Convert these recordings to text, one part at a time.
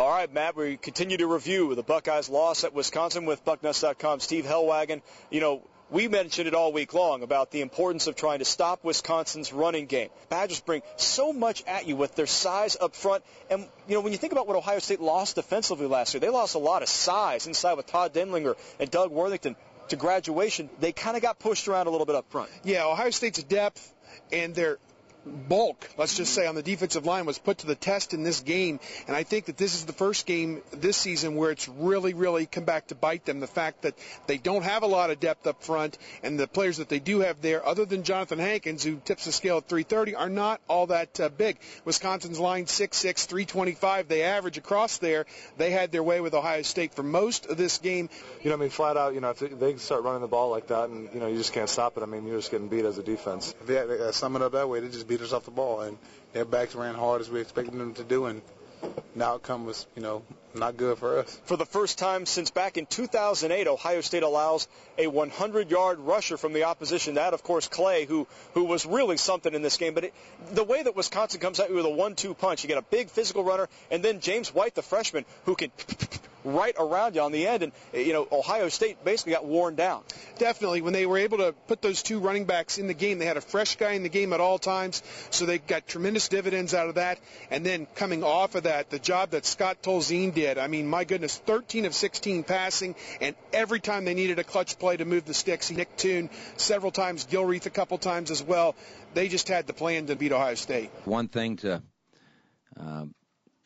All right, Matt, we continue to review the Buckeyes' loss at Wisconsin with Bucknuts.com. Steve Hellwagon, we mentioned it all week long about the importance of trying to stop Wisconsin's running game. Badgers bring so much at you with their size up front. And, when you think about what Ohio State lost defensively last year, they lost a lot of size inside with Todd Denlinger and Doug Worthington to graduation. They kind of got pushed around a little bit up front. Yeah, Ohio State's depth and their bulk, let's just say, on the defensive line was put to the test in this game, and I think that this is the first game this season where it's really, really come back to bite them. The fact that they don't have a lot of depth up front, and the players that they do have there, other than Jonathan Hankins, who tips the scale at 330, are not all that big. Wisconsin's line 6'6", 325. They average across there. They had their way with Ohio State for most of this game. Flat out, if they start running the ball like that, and, you just can't stop it, you're just getting beat as a defense. If they sum it up that way, they just beat us off the ball, and their backs ran hard as we expected them to do, and the outcome was, not good for us. For the first time since back in 2008, Ohio State allows a 100-yard rusher from the opposition. That, of course, Clay, who was really something in this game. But the way that Wisconsin comes at you with a 1-2 punch, you get a big physical runner, and then James White, the freshman, who can right around you on the end, and Ohio State basically got worn down. Definitely. When they were able to put those two running backs in the game, they had a fresh guy in the game at all times, so they got tremendous dividends out of that. And then coming off of that, the job that Scott Tolzien did, my goodness, 13 of 16 passing, and every time they needed a clutch play to move the sticks, Nick Toon several times, Gilreath a couple times as well. They just had the plan to beat Ohio State. One thing to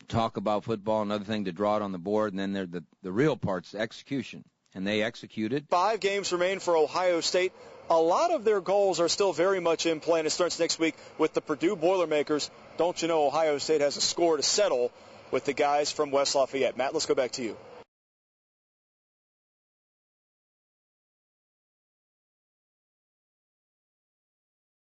talk about football, another thing to draw it on the board, and then the real part's execution. And they executed. 5 games remain for Ohio State. A lot of their goals are still very much in play, and it starts next week with the Purdue Boilermakers. Don't you know Ohio State has a score to settle with the guys from West Lafayette? Matt, let's go back to you.